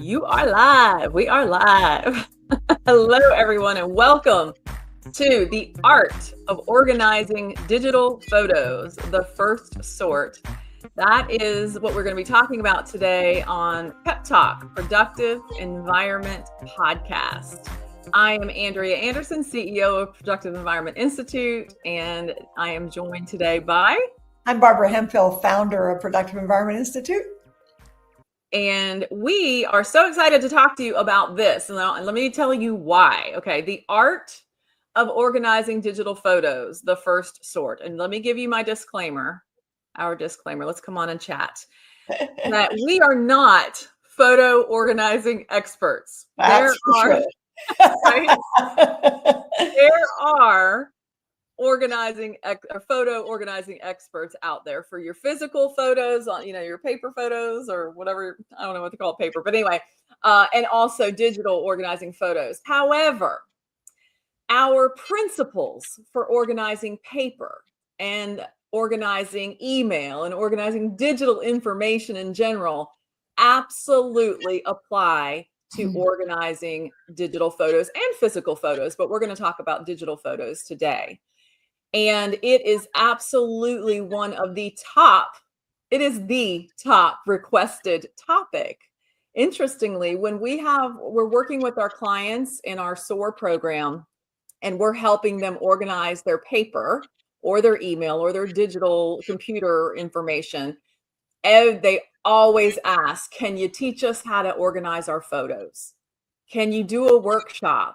You are live. We are live. Hello, everyone, and welcome to the art of organizing digital photos, the first sort. That is what we're going to be talking about today on PEPTalk, Productive Environment Podcast. I am Andrea Anderson, CEO of Productive Environment Institute, and I am joined today by... I'm Barbara Hemphill, founder of Productive Environment Institute. And we are so excited to talk to you about this. And let me tell you why. Okay, the art of organizing digital photos, the first sort. And let me give you my disclaimer, our disclaimer. Let's come on and chat. That we are not photo organizing experts. That's there are photo organizing experts out there for your physical photos, on your paper photos or whatever. I don't know what to call paper, but anyway, and also digital organizing photos. However, our principles for organizing paper and organizing email and organizing digital information in general absolutely apply to organizing digital photos and physical photos, but we're going to talk about digital photos today. And it is absolutely the top requested topic. Interestingly, when we're working with our clients in our SOAR program, and we're helping them organize their paper or their email or their digital computer information, they always ask, can you teach us how to organize our photos? Can you do a workshop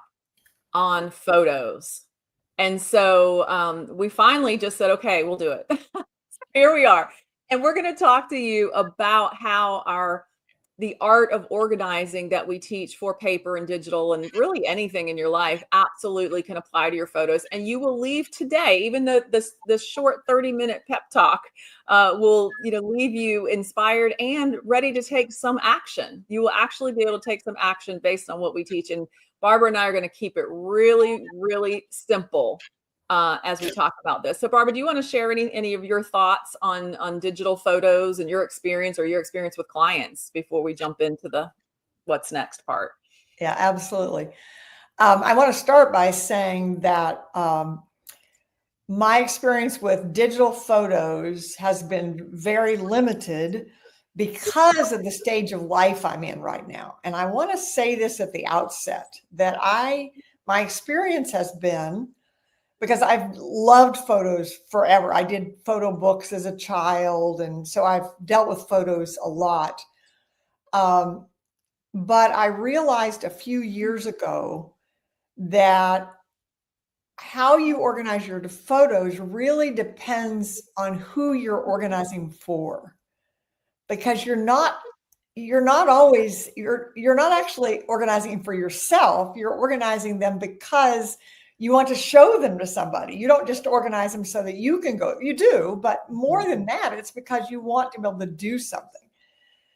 on photos? And so we finally just said, okay, we'll do it. So here we are. And we're going to talk to you about how the art of organizing that we teach for paper and digital and really anything in your life absolutely can apply to your photos. And you will leave today, even though this short 30-minute pep talk will leave you inspired and ready to take some action. You will actually be able to take some action based on what we teach. And Barbara and I are going to keep it really, really simple as we talk about this. So Barbara, do you want to share any of your thoughts on digital photos and your experience with clients before we jump into the what's next part? Yeah, absolutely. I want to start by saying that my experience with digital photos has been very limited because of the stage of life I'm in right now. And I want to say this at the outset, that my experience has been, because I've loved photos forever. I did photo books as a child, and so I've dealt with photos a lot. But I realized a few years ago that how you organize your photos really depends on who you're organizing for. Because you're not actually organizing for yourself. You're organizing them because you want to show them to somebody. You don't just organize them so that you can go. You do, but more than that, it's because you want to be able to do something.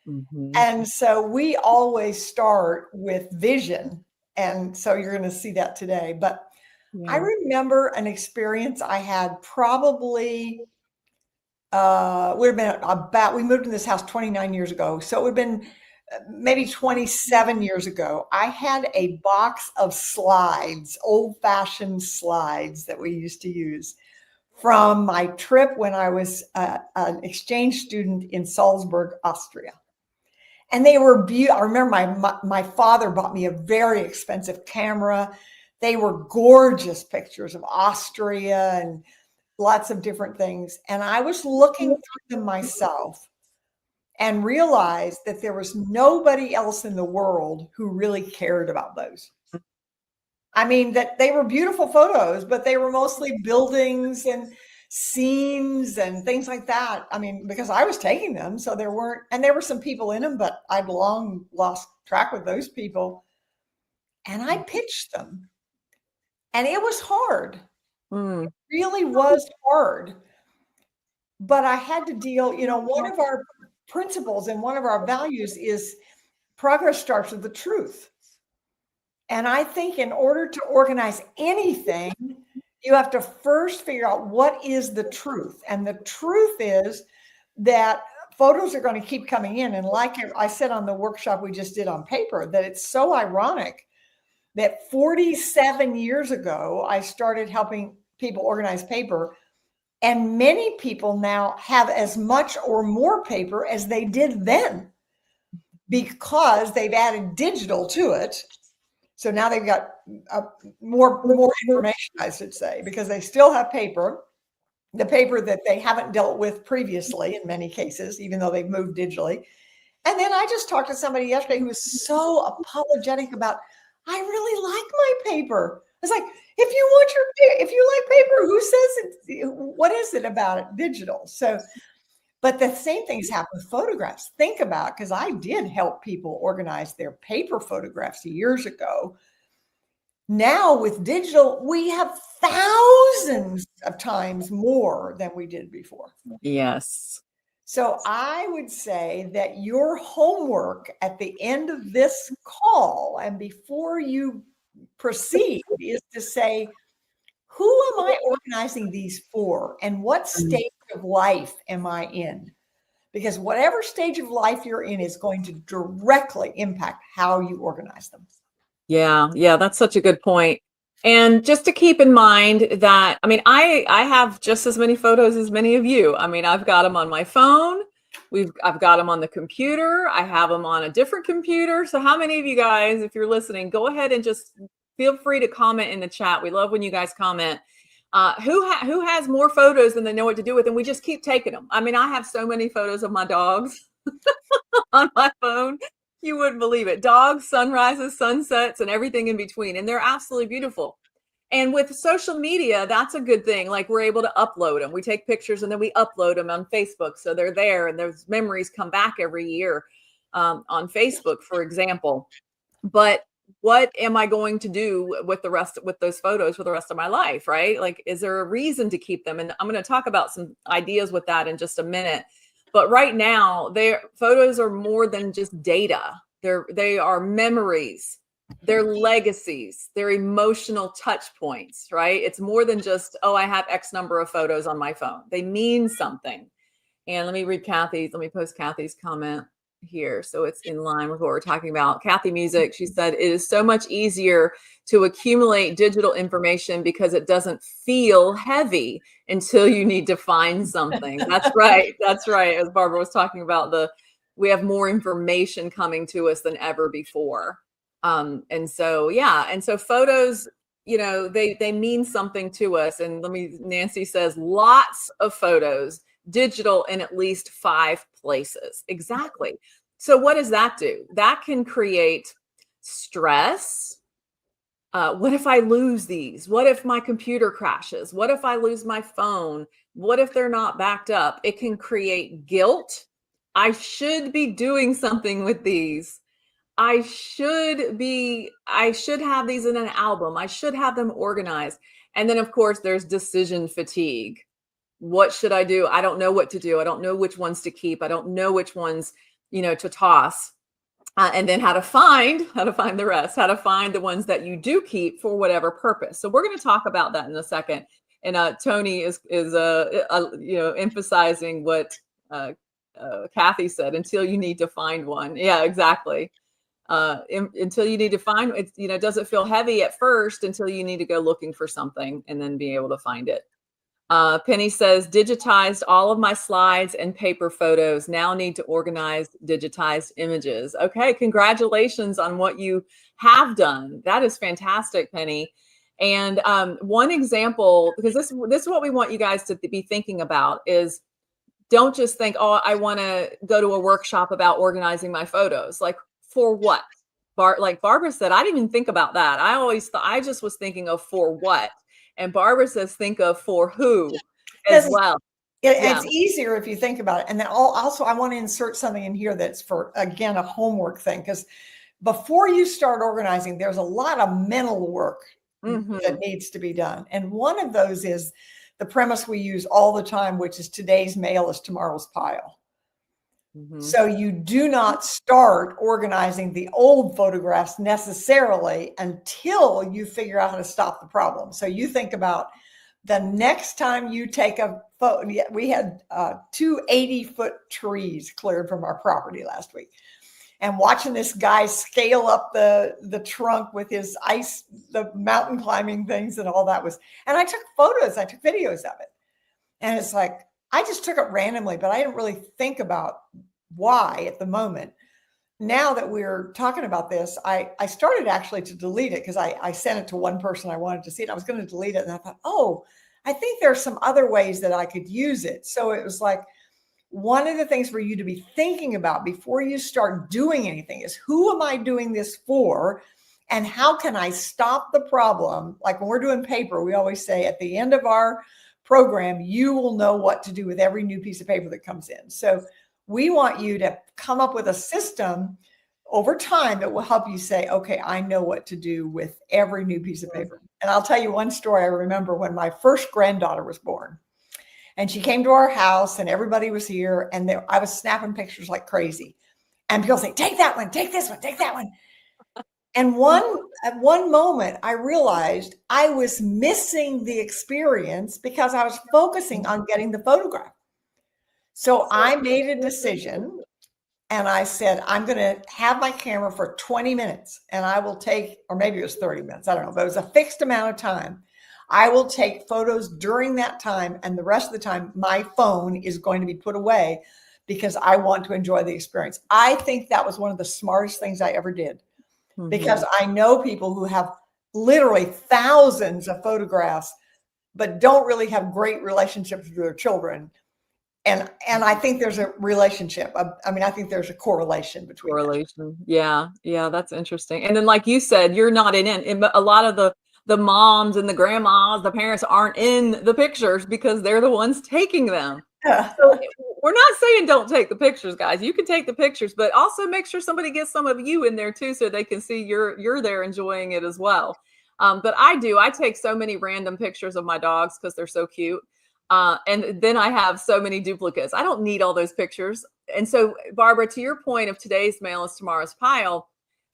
Mm-hmm. And so we always start with vision. And so you're going to see that today. But I remember an experience I had probably we moved in this house 29 years ago. So it would have been maybe 27 years ago. I had a box of slides, old-fashioned slides that we used to use from my trip when I was an exchange student in Salzburg, Austria. And they were beautiful. I remember my father bought me a very expensive camera. They were gorgeous pictures of Austria and lots of different things. And I was looking through them myself and realized that there was nobody else in the world who really cared about those. I mean, that they were beautiful photos, but they were mostly buildings and scenes and things like that. I mean, because I was taking them, so there were some people in them, but I'd long lost track with those people. And I pitched them. And it was hard. It really was hard. But I had to deal, one of our principles and one of our values is progress starts with the truth. And I think in order to organize anything, you have to first figure out what is the truth. And the truth is that photos are going to keep coming in. And like I said on the workshop we just did on paper, that it's so ironic that 47 years ago, I started helping people organize paper. And many people now have as much or more paper as they did then, because they've added digital to it. So now they've got more information, I should say, because they still have paper, the paper that they haven't dealt with previously in many cases, even though they've moved digitally. And then I just talked to somebody yesterday who was so apologetic about, I really like my paper. I was like, if you like paper, who says it? What is it about it? Digital. So, but the same things happen with photographs. Think about, because I did help people organize their paper photographs years ago. Now with digital, we have thousands of times more than we did before. Yes. So I would say that your homework at the end of this call and before you proceed is to say, who am I organizing these for? And what stage of life am I in? Because whatever stage of life you're in is going to directly impact how you organize them. Yeah, that's such a good point. And just to keep in mind that, I mean, I have just as many photos as many of you. I mean, I've got them on my phone. I've got them on the computer. I have them on a different computer. So how many of you guys, if you're listening, go ahead and just feel free to comment in the chat. We love when you guys comment. Who has more photos than they know what to do with, and we just keep taking them. I mean, I have so many photos of my dogs on my phone. You wouldn't believe it. Dogs, sunrises, sunsets, and everything in between. And they're absolutely beautiful. And with social media, that's a good thing. Like, we're able to upload them. We take pictures and then we upload them on Facebook. So they're there, and those memories come back every year on Facebook, for example. But what am I going to do with those photos for the rest of my life, right? Like, is there a reason to keep them? And I'm going to talk about some ideas with that in just a minute. But right now, photos are more than just data. They are memories, they're legacies, they're emotional touch points, right? It's more than just, oh, I have X number of photos on my phone. They mean something. And let me post Kathy's comment here, so it's in line with what we're talking about. Kathy Music, she said, it is so much easier to accumulate digital information because it doesn't feel heavy until you need to find something. That's right. That's right. As Barbara was talking about, we have more information coming to us than ever before. And so photos, they mean something to us. And Nancy says, lots of photos, digital in at least 5 places. Exactly. So what does that do? That can create stress. What if I lose these? What if my computer crashes? What if I lose my phone? What if they're not backed up? It can create guilt. I should be doing something with these. I should have these in an album. I should have them organized. And then, of course, there's decision fatigue. What should I do? I don't know what to do. I don't know which ones to keep. I don't know which ones, to toss. And then how to find the rest, how to find the ones that you do keep for whatever purpose. So we're going to talk about that in a second. And Tony is emphasizing what Kathy said, until you need to find one. Yeah, exactly. Until you need to find it, does it feel heavy at first until you need to go looking for something and then be able to find it. Penny says, digitized all of my slides and paper photos. Now need to organize digitized images. Okay, congratulations on what you have done. That is fantastic, Penny. And one example, because this is what we want you guys to be thinking about, is don't just think, oh, I want to go to a workshop about organizing my photos. Like, for what? Like Barbara said, I didn't even think about that. I just was thinking of for what. And Barbara says, think of for who as well. It's easier if you think about it. And then also, I want to insert something in here that's for, again, a homework thing, because before you start organizing, there's a lot of mental work that needs to be done. And one of those is the premise we use all the time, which is today's mail is tomorrow's pile. So you do not start organizing the old photographs necessarily until you figure out how to stop the problem. So you think about the next time you take a we had 2 80-foot trees cleared from our property last week. And watching this guy scale up the trunk with his the mountain climbing things and all that and I took photos, I took videos of it. And it's like, I just took it randomly, but I didn't really think about why at the moment. Now that we're talking about this, I started actually to delete it because I sent it to one person I wanted to see it. I was going to delete it. And I thought, oh, I think there are some other ways that I could use it. So it was like, one of the things for you to be thinking about before you start doing anything is, who am I doing this for? And how can I stop the problem? Like when we're doing paper, we always say at the end of our program, you will know what to do with every new piece of paper that comes in. So we want you to come up with a system over time that will help you say, okay, I know what to do with every new piece of paper. And I'll tell you one story I remember when my first granddaughter was born. And she came to our house and everybody was here. And I was snapping pictures like crazy. And people say, take that one, take this one, take that one. And at one moment, I realized I was missing the experience because I was focusing on getting the photograph. So I made a decision and I said, I'm going to have my camera for 20 minutes and I will take, or maybe it was 30 minutes, I don't know, but it was a fixed amount of time. I will take photos during that time, and the rest of the time, my phone is going to be put away because I want to enjoy the experience. I think that was one of the smartest things I ever did, because I know people who have literally thousands of photographs, but don't really have great relationships with their children. And I think there's a relationship. I mean, I think there's a correlation between that. Yeah, that's interesting. And then, like you said, you're not in a lot of the moms and the grandmas, the parents aren't in the pictures because they're the ones taking them. So we're not saying don't take the pictures, guys. You can take the pictures, but also make sure somebody gets some of you in there too, so they can see you're there enjoying it as well. But I take so many random pictures of my dogs because they're so cute. And then I have so many duplicates. I don't need all those pictures. And so, Barbara, to your point of today's mail is tomorrow's pile,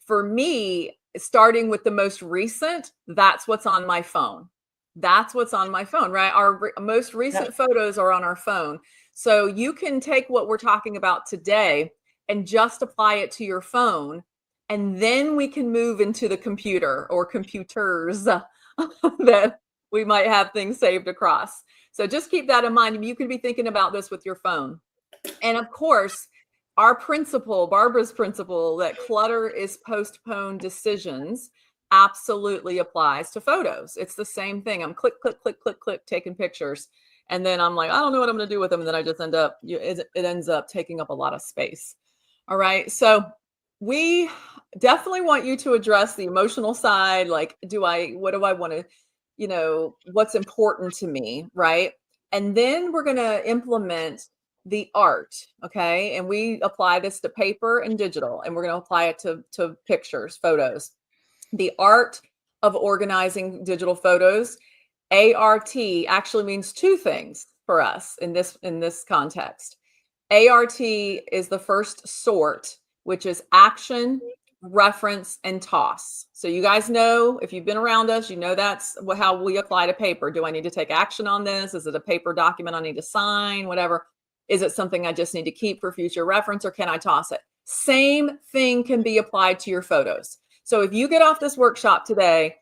for me, starting with the most recent, that's what's on my phone. That's what's on my phone, right? Our most recent photos are on our phone. So you can take what we're talking about today and just apply it to your phone. And then we can move into the computer or computers that we might have things saved across. So just keep that in mind. You can be thinking about this with your phone. And of course, our principle, Barbara's principle, that clutter is postponed decisions, absolutely applies to photos. It's the same thing. I'm click, click, click, click, click, taking pictures. And then I'm like, I don't know what I'm going to do with them. And then I just it ends up taking up a lot of space. All right. So we definitely want you to address the emotional side. Like, what do I want to, what's important to me, right? And then we're going to implement the art, okay? And we apply this to paper and digital, and we're going to apply it to pictures, photos. The art of organizing digital photos, ART, actually means two things for us in this context. ART is the first sort, which is action, reference, and toss. So you guys know, if you've been around us, you know that's how we apply to paper. Do I need to take action on this? Is it a paper document I need to sign? Whatever. Is it something I just need to keep for future reference, or can I toss it? Same thing can be applied to your photos. So if you get off this workshop today,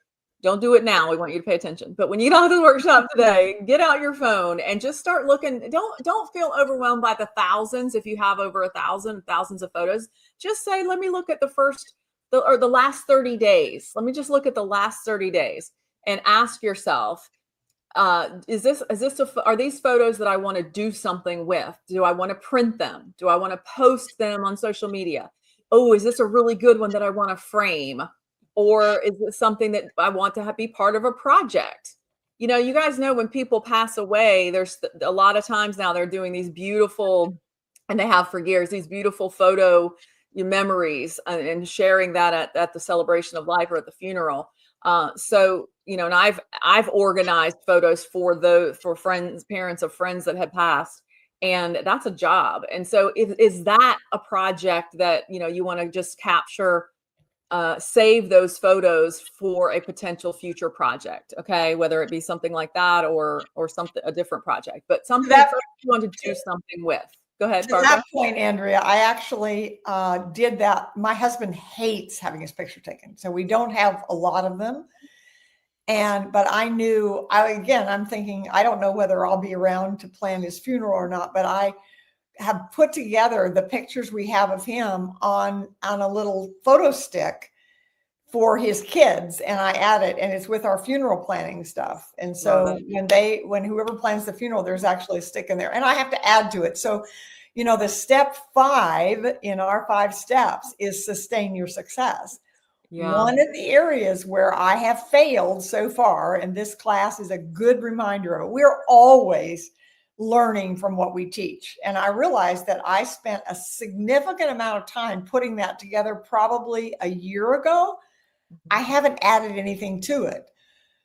don't do it now. We want you to pay attention. But when you get off the workshop today, get out your phone and just start looking. Don't feel overwhelmed by the thousands. If you have over thousands of photos, just say, let me look at the last 30 days. Let me just look at the last 30 days and ask yourself, are these photos that I want to do something with? Do I want to print them? Do I want to post them on social media? Oh, is this a really good one that I want to frame? Or is it something that I want to be part of a project? You guys know when people pass away, there's a lot of times now they're doing these beautiful, and they have for years, these beautiful photo memories and sharing that at the celebration of life or at the funeral. And I've organized photos for friends, parents of friends that had passed, and that's a job. And so is that a project that, you want to just capture save those photos for a potential future project. Okay, whether it be something like that or something, a different project, but something That, you want to do something with. Go ahead, to Barbara. that point, Andrea, I actually did that. My husband hates having his picture taken, so we don't have a lot of them. But I knew, I'm thinking, I don't know whether I'll be around to plan his funeral or not, but I have put together the pictures we have of him on a little photo stick for his kids, and I add it, and it's with our funeral planning stuff. And so when whoever plans the funeral, there's actually a stick in there, and I have to add to it. So, the step 5 in our 5 steps is sustain your success. Yeah. One of the areas where I have failed so far, and this class is a good reminder of it, we're always learning from what we teach. And I realized that I spent a significant amount of time putting that together probably a year ago. I haven't added anything to it.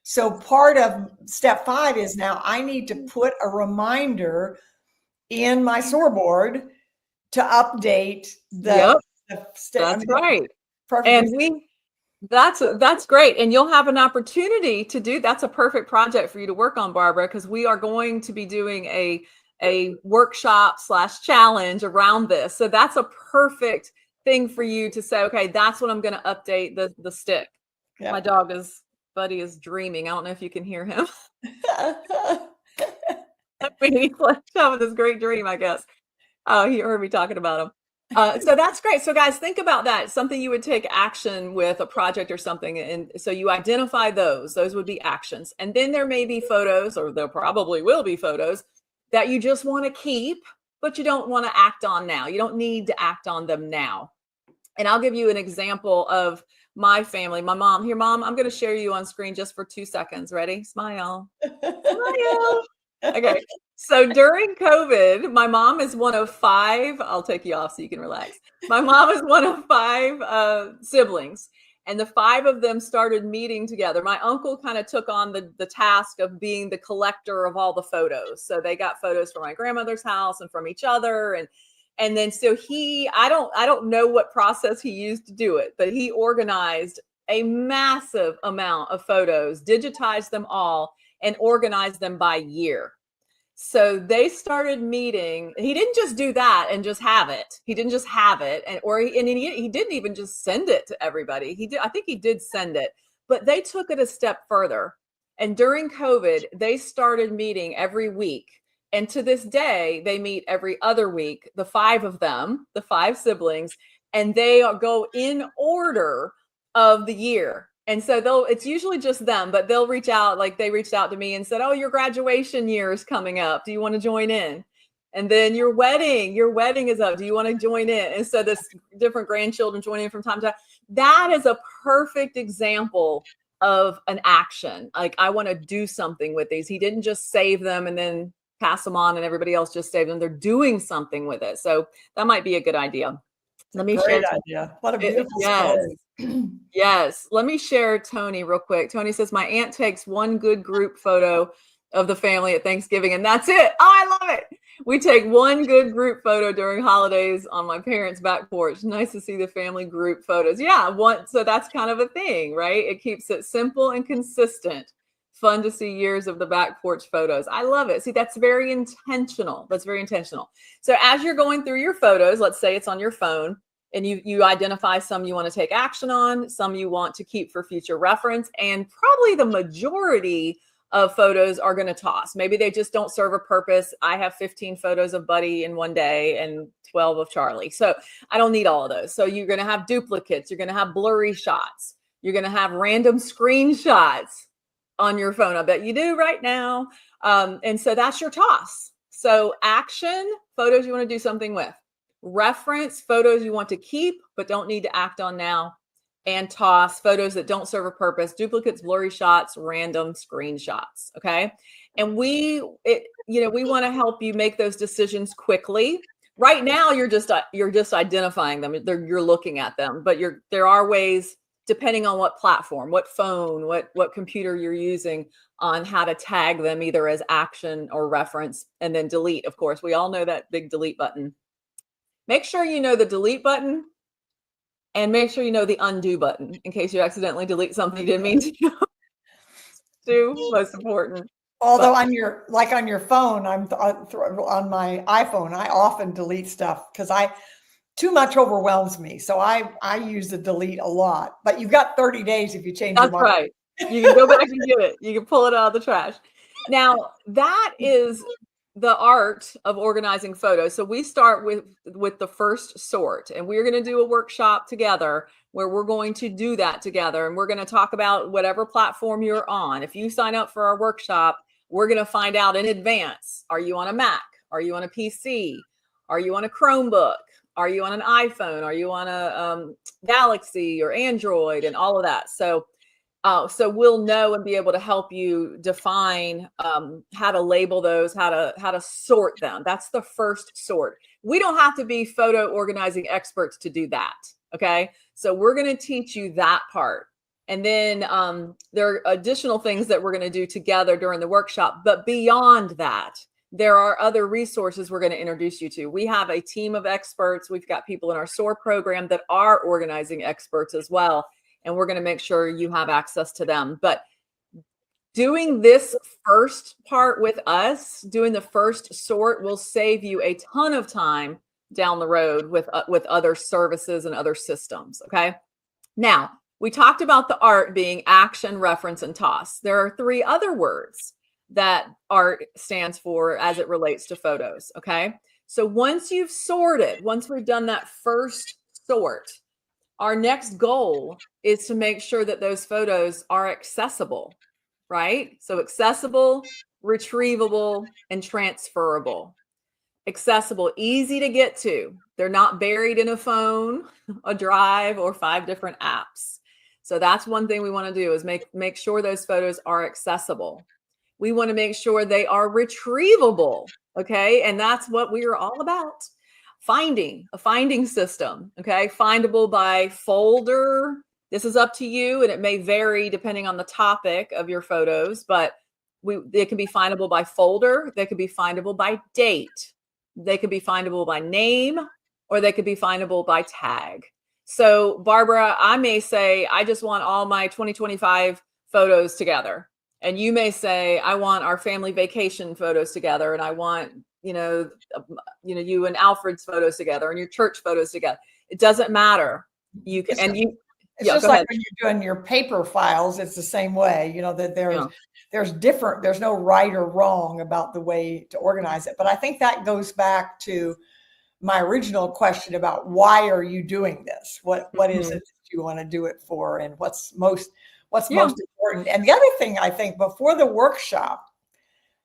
So part of step 5 is now I need to put a reminder in my SOAR to update the step. That's right. Perfect. And that's great. And you'll have an opportunity to do, that's a perfect project for you to work on, Barbara, because we are going to be doing a workshop / challenge around this. So that's a perfect thing for you to say, okay, that's what I'm going to update the stick. Yeah. My dog Buddy is dreaming. I don't know if you can hear him. He's having this great dream, I guess. Oh, he heard me talking about him. So that's great. So guys, think about that. Something you would take action with, a project or something. And so you identify those would be actions. And then there may be photos, or there probably will be photos that you just want to keep, but you don't want to act on now. You don't need to act on them now. And I'll give you an example of my family. My mom, here, Mom, I'm going to share you on screen just for 2 seconds. Ready? Smile. Smile. Okay. So during COVID, my mom is one of 5. I'll take you off so you can relax. My mom is one of 5 siblings, and the 5 of them started meeting together. My uncle kind of took on the task of being the collector of all the photos. So they got photos from my grandmother's house and from each other. And then so I don't know what process he used to do it, but he organized a massive amount of photos, digitized them all, and organized them by year. So they started meeting. He didn't just do that and just have it. He didn't just have it, he didn't even just send it to everybody. I think he did send it, but they took it a step further. And during COVID, they started meeting every week. And to this day, they meet every other week, the 5 of them, the 5 siblings, and they go in order of the year. And so it's usually just them, but they'll reach out, like they reached out to me and said, oh, your graduation year is coming up. Do you want to join in? And then your wedding is up. Do you want to join in? And so this different grandchildren join in from time to time. That is a perfect example of an action. Like, I want to do something with these. He didn't just save them and then pass them on and everybody else just saved them. They're doing something with it. So that might be a good idea. Let me share. Great idea. What a beautiful story. Yes. Let me share Tony real quick. Tony says, my aunt takes one good group photo of the family at Thanksgiving, and that's it. Oh, I love it. We take one good group photo during holidays on my parents' back porch. Nice to see the family group photos. Yeah. So that's kind of a thing, right? It keeps it simple and consistent. Fun to see years of the back porch photos. I love it. See, that's very intentional. That's very intentional. So as you're going through your photos, let's say it's on your phone, and you identify some you want to take action on, some you want to keep for future reference, and probably the majority of photos are going to toss. Maybe they just don't serve a purpose. I have 15 photos of Buddy in one day and 12 of Charlie. So I don't need all of those. So you're going to have duplicates. You're going to have blurry shots. You're going to have random screenshots on your phone. I bet you do right now. And so that's your toss. So action, photos you want to do something with. Reference, photos you want to keep but don't need to act on now. And toss, photos that don't serve a purpose, duplicates, blurry shots, random screenshots. Okay. And we want to help you make those decisions quickly. Right now, you're just identifying them. You're looking at them, but there are ways, depending on what platform, what phone, what computer you're using, on how to tag them either as action or reference, and then delete. Of course, we all know that big delete button. Make sure you know the delete button And make sure you know the undo button in case you accidentally delete something you didn't mean to do. Most important. Although on your phone, on my iPhone, I often delete stuff because too much overwhelms me. So I use the delete a lot. But you've got 30 days if you change your That's mind. right. You can go back and get it. You can pull it out of the trash. Now, that is the art of organizing photos. So we start with the first sort, and we're going to do a workshop together where we're going to do that together, and we're going to talk about whatever platform you're on. If you sign up for our workshop, we're going to find out in advance, are you on a Mac? Are you on a PC? Are you on a Chromebook? Are you on an iPhone? Are you on a Galaxy or Android, and all of that? So we'll know and be able to help you define how to label those, how to sort them. That's the first sort. We don't have to be photo organizing experts to do that. Okay. So we're going to teach you that part. And then there are additional things that we're going to do together during the workshop. But beyond that, there are other resources we're going to introduce you to. We have a team of experts. We've got people in our SOAR program that are organizing experts as well. And we're going to make sure you have access to them. But doing this first part with us, doing the first sort, will save you a ton of time down the road with other services and other systems. Okay. Now, we talked about the art being action, reference, and toss. There are 3 other words that art stands for as it relates to photos. Okay. So once you've sorted, once we've done that first sort, our next goal is to make sure that those photos are accessible, right? So accessible, retrievable, and transferable. Accessible, easy to get to. They're not buried in a phone, a drive, or 5 different apps. So that's one thing we want to do, is make sure those photos are accessible. We want to make sure they are retrievable, okay? And that's what we are all about. A finding system, okay? Findable by folder. This is up to you, and it may vary depending on the topic of your photos, but they can be findable by folder. They could be findable by date. They could be findable by name, or they could be findable by tag. So Barbara, I may say, I just want all my 2025 photos together. And you may say, I want our family vacation photos together. And I want, you and Alfred's photos together, and your church photos together. It doesn't matter. You can, it's just like when you're doing your paper files, it's the same way, that there's no right or wrong about the way to organize it. But I think that goes back to my original question about, why are you doing this? What is it that you want to do it for? And what's most important? And the other thing, I think, before the workshop,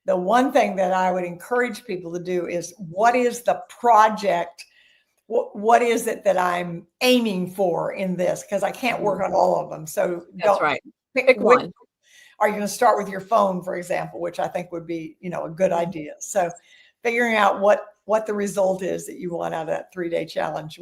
the one thing that I would encourage people to do is, what is the project? What is it that I'm aiming for in this? Because I can't work on all of them. So that's right. Pick one. Are you going to start with your phone, for example, which I think would be, a good idea. So figuring out what the result is that you want out of that 3-day challenge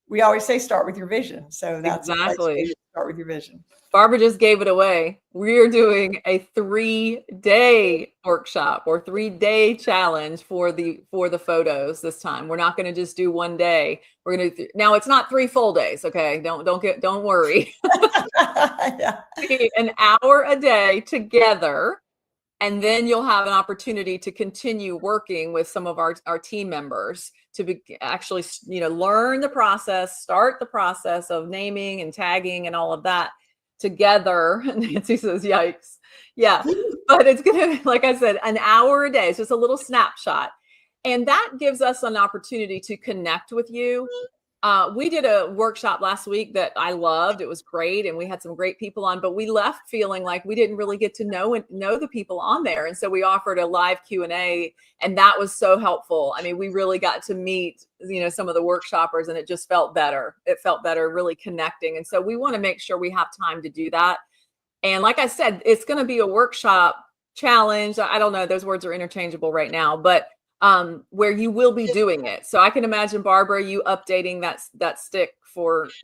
we always say, start with your vision. So that's exactly. Start with your vision. Barbara just gave it away. We're doing a 3-day workshop or 3-day challenge for the photos this time. We're not going to just do 1 day. We're going to now, it's not 3 full days. Okay. Don't worry. Yeah. An hour a day together. And then you'll have an opportunity to continue working with some of our team members to actually, learn the process, start the process of naming and tagging and all of that together. Nancy says, yikes. Yeah. But it's going to, like I said, an hour a day. It's just a little snapshot. And that gives us an opportunity to connect with you. We did a workshop last week that I loved. It was great. And we had some great people on, but we left feeling like we didn't really get to know the people on there. And so we offered a live Q&A, and that was so helpful. I mean, we really got to meet, some of the workshoppers, and it just felt better. It felt better, really connecting. And so we want to make sure we have time to do that. And like I said, it's going to be a workshop challenge. I don't know, those words are interchangeable right now, but where you will be doing it. So I can imagine, Barbara, you updating that stick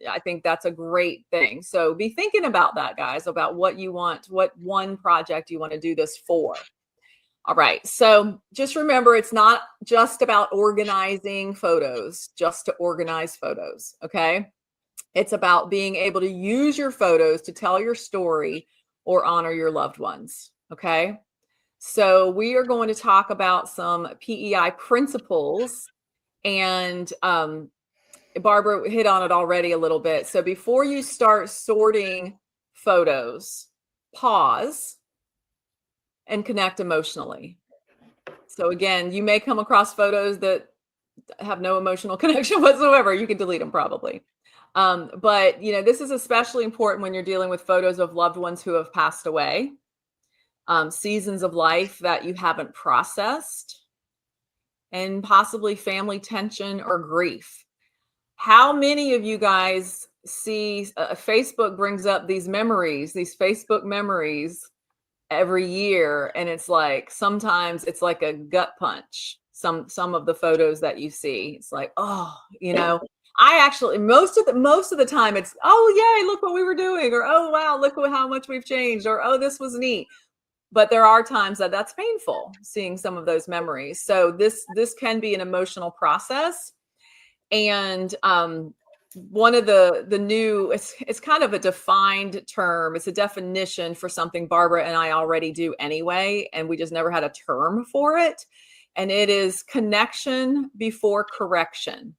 I think that's a great thing. So be thinking about that, guys, about what you want, what one project you want to do this for. All right. So just remember, it's not just about organizing photos, just to organize photos. Okay. It's about being able to use your photos to tell your story or honor your loved ones. Okay. So we are going to talk about some PEI principles, and Barbara hit on it already a little bit. So before you start sorting photos, pause and connect emotionally. So again, you may come across photos that have no emotional connection whatsoever. You can delete them probably. But this is especially important when you're dealing with photos of loved ones who have passed away, seasons of life that you haven't processed, and possibly family tension or grief. How many of you guys see Facebook brings up these Facebook memories every year, and it's like sometimes it's like a gut punch. Some of the photos that you see, it's like, oh, I actually most of the time it's, oh yay, look what we were doing, or oh wow, look how much we've changed, or oh this was neat. But there are times that's painful, seeing some of those memories. So this can be an emotional process. And one of the new, it's kind of a defined term. It's a definition for something Barbara and I already do anyway, and we just never had a term for it. And it is connection before correction.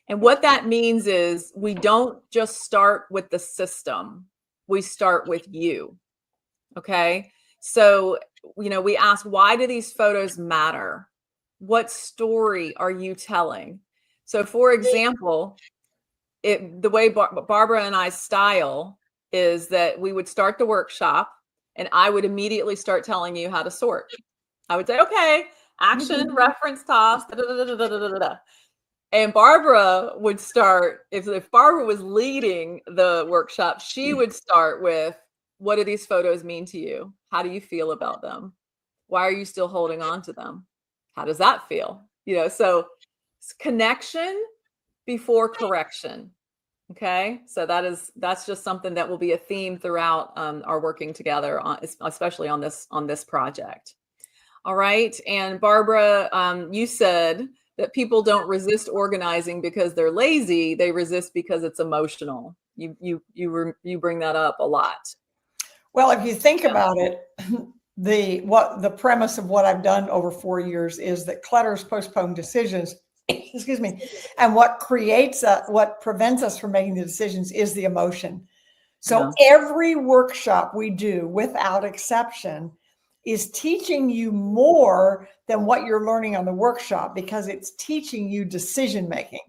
And what that means is we don't just start with the system, we start with you. Okay. So, we ask, why do these photos matter? What story are you telling? So, for example, the way Barbara and I's style is that we would start the workshop and I would immediately start telling you how to sort. I would say, okay, action, reference, toss, da, da, da, da, da, da, da, da. And Barbara would start, if Barbara was leading the workshop, she would start with, what do these photos mean to you? How do you feel about them? Why are you still holding on to them? How does that feel? So it's connection before correction. Okay. So that's just something that will be a theme throughout our working together on, especially on this project. All right. And Barbara, you said that people don't resist organizing because they're lazy. They resist because it's emotional. You bring that up a lot. Well, if you think about it, the premise of what I've done over 4 years is that clutters postpone decisions. Excuse me. And what prevents us from making the decisions is the emotion. So every workshop we do, without exception, is teaching you more than what you're learning on the workshop, because it's teaching you decision making.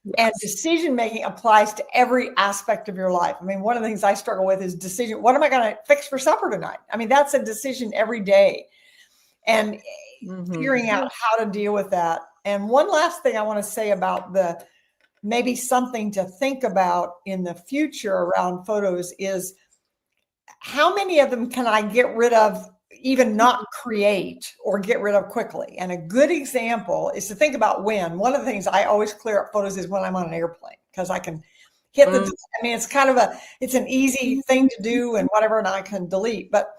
Yes. And decision making applies to every aspect of your life. I mean, one of the things I struggle with is decision. What am I going to fix for supper tonight? I mean, that's a decision every day. And figuring out how to deal with that. And one last thing I want to say about maybe something to think about in the future around photos is, how many of them can I get rid of, even not create, or get rid of quickly? And a good example is to think about when. One of the things I always clear up photos is when I'm on an airplane, because I can hit I mean, it's kind of it's an easy thing to do and whatever, and I can delete. But,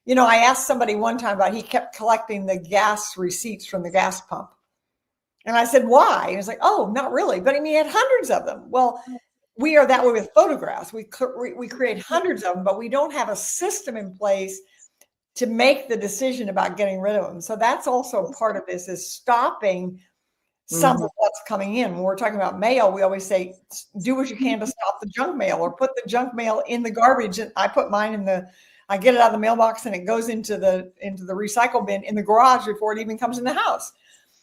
I asked somebody one time he kept collecting the gas receipts from the gas pump. And I said, why? He was like, oh, not really. But he had hundreds of them. Well, we are that way with photographs. We create hundreds of them, but we don't have a system in place to make the decision about getting rid of them. So that's also part of this, is stopping some of what's coming in. When we're talking about mail, we always say, do what you can to stop the junk mail, or put the junk mail in the garbage. And I put mine I get it out of the mailbox and it goes into the recycle bin in the garage before it even comes in the house.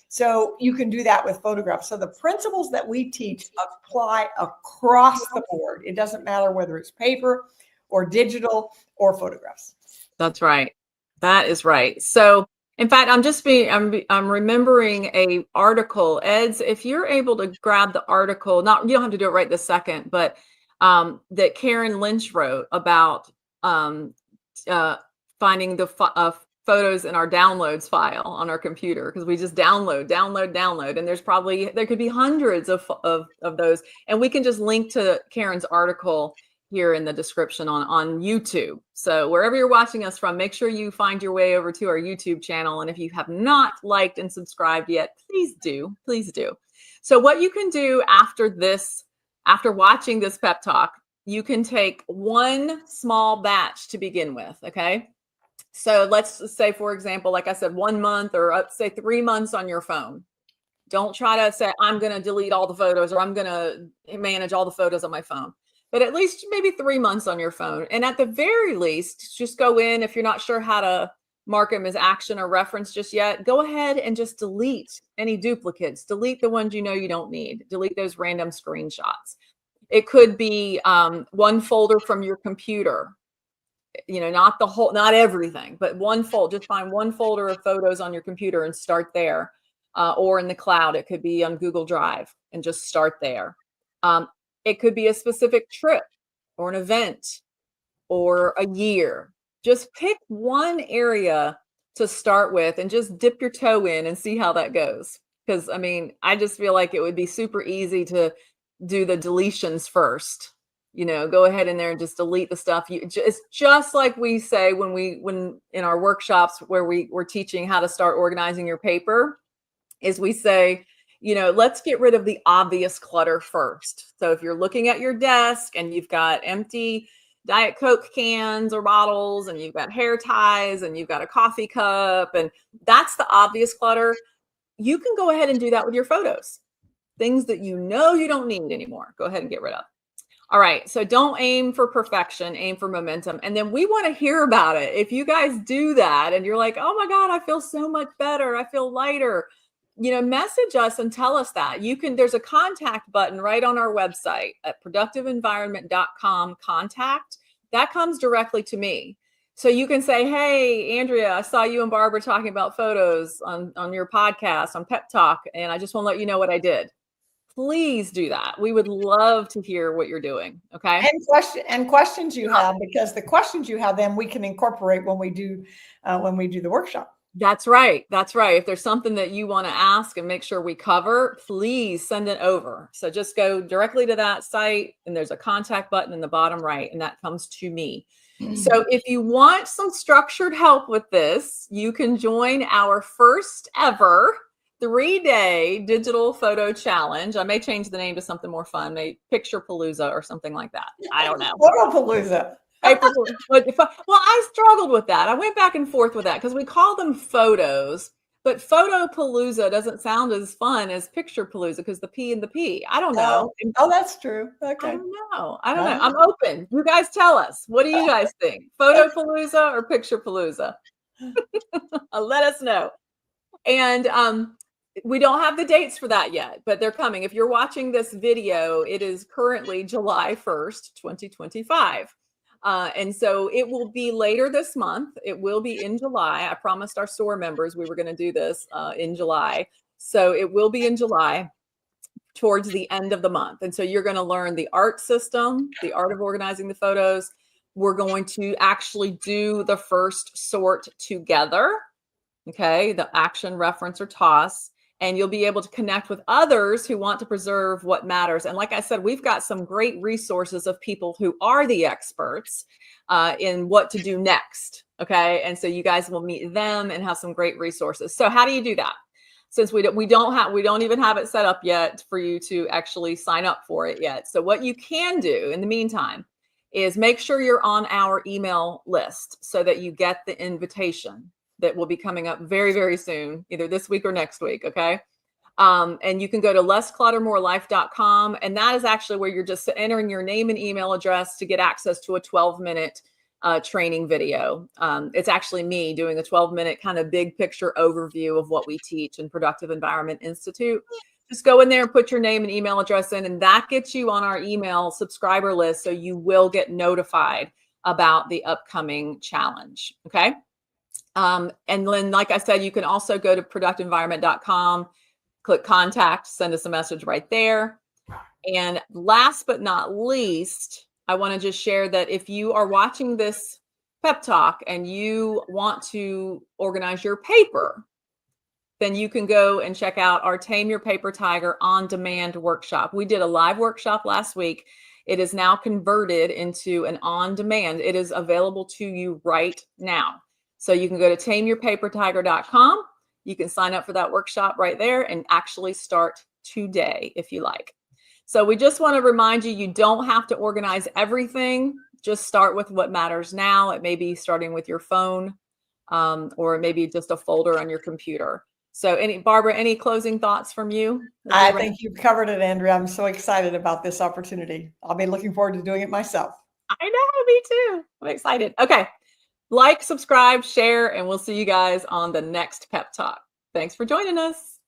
So you can do that with photographs. So the principles that we teach apply across the board. It doesn't matter whether it's paper or digital or photographs. That's right. That is right. So in fact, I'm remembering a article. Eds, if you're able to grab the article, you don't have to do it right this second, but that Karen Lynch wrote about finding the photos in our downloads file on our computer, because we just download, and there could be hundreds of those, and we can just link to Karen's article here in the description on YouTube. So wherever you're watching us from, make sure you find your way over to our YouTube channel. And if you have not liked and subscribed yet, please do. So what you can do after this After watching this pep talk, you can take one small batch to begin with, okay? So let's say, for example, like I said, 1 month or say 3 months on your phone. Don't try to say, I'm going to delete all the photos or I'm going to manage all the photos on my phone. But at least maybe 3 months on your phone. And at the very least, just go in. If you're not sure how to mark them as action or reference just yet, go ahead and just delete any duplicates. Delete the ones you know you don't need. Delete those random screenshots. It could be one folder from your computer. Not the whole, not everything, but one folder. Just find one folder of photos on your computer and start there. Or in the cloud, it could be on Google Drive and just start there. It could be a specific trip or an event or a year. Just pick one area to start with and just dip your toe in and see how that goes. Because I just feel like it would be super easy to do the deletions first. Go ahead in there and just delete the stuff. It's just like we say when in our workshops where we're teaching how to start organizing your paper, is we say, let's get rid of the obvious clutter first. So if you're looking at your desk and you've got empty Diet Coke cans or bottles and you've got hair ties and you've got a coffee cup and that's the obvious clutter, you can go ahead and do that with your photos. Things that you don't need anymore, go ahead and get rid of. All right, so don't aim for perfection, aim for momentum. And then we want to hear about it. If you guys do that and you're like, oh my God, I feel so much better, I feel lighter, message us and tell us that. There's a contact button right on our website at productiveenvironment.com contact. That comes directly to me. So you can say, hey, Andrea, I saw you and Barbara talking about photos on your podcast, on PEPTalk, and I just want to let you know what I did. Please do that. We would love to hear what you're doing. Okay. And questions you have, because the questions you have, then we can incorporate when we do the workshop. That's right. That's right. If there's something that you want to ask and make sure we cover, please send it over. So just go directly to that site and there's a contact button in the bottom right and that comes to me. So if you want some structured help with this, you can join our first ever 3-day digital photo challenge. I may change the name to something more fun, maybe Picture Palooza or something like that. I don't know. Photo Palooza. Well, I struggled with that. I went back and forth with that because we call them photos, but Photo Palooza doesn't sound as fun as Picture Palooza because the P and the P. I don't know. Oh, that's true. Okay. I don't know. I'm open. You guys tell us. What do you guys think? Photo Palooza or Picture Palooza? Let us know. And we don't have the dates for that yet, but they're coming. If you're watching this video, it is currently July 1st, 2025. And so it will be later this month. It will be in July. I promised our SOAR members we were going to do this in July. So it will be in July towards the end of the month. And so you're going to learn the art system, the art of organizing the photos. We're going to actually do the first sort together. Okay, the action, reference, or toss. And you'll be able to connect with others who want to preserve what matters. And like I said, we've got some great resources of people who are the experts in what to do next. Okay, and so you guys will meet them and have some great resources. So how do you do that? Since we don't even have it set up yet for you to actually sign up for it yet. So what you can do in the meantime is make sure you're on our email list so that you get the invitation that will be coming up very, very soon, either this week or next week, okay? And you can go to lesscluttermorelife.com, and that is actually where you're just entering your name and email address to get access to a 12-minute training video. It's actually me doing a 12-minute kind of big picture overview of what we teach in Productive Environment Institute. Just go in there and put your name and email address in, and that gets you on our email subscriber list, so you will get notified about the upcoming challenge, okay? And then, like I said, you can also go to productiveenvironment.com, click contact, send us a message right there. And last but not least, I want to just share that if you are watching this pep talk and you want to organize your paper, then you can go and check out our Tame Your Paper Tiger on-demand workshop. We did a live workshop last week. It is now converted into an on-demand. It is available to you right now. So you can go to tameyourpapertiger.com. You can sign up for that workshop right there and actually start today if you like. So we just want to remind you, you don't have to organize everything. Just start with what matters now. It may be starting with your phone, or maybe just a folder on your computer. So Barbara, any closing thoughts from you? I think you've covered it, Andrea. I'm so excited about this opportunity. I'll be looking forward to doing it myself. I know, me too. I'm excited. Okay. Like, subscribe, share, and we'll see you guys on the next Pep Talk. Thanks for joining us.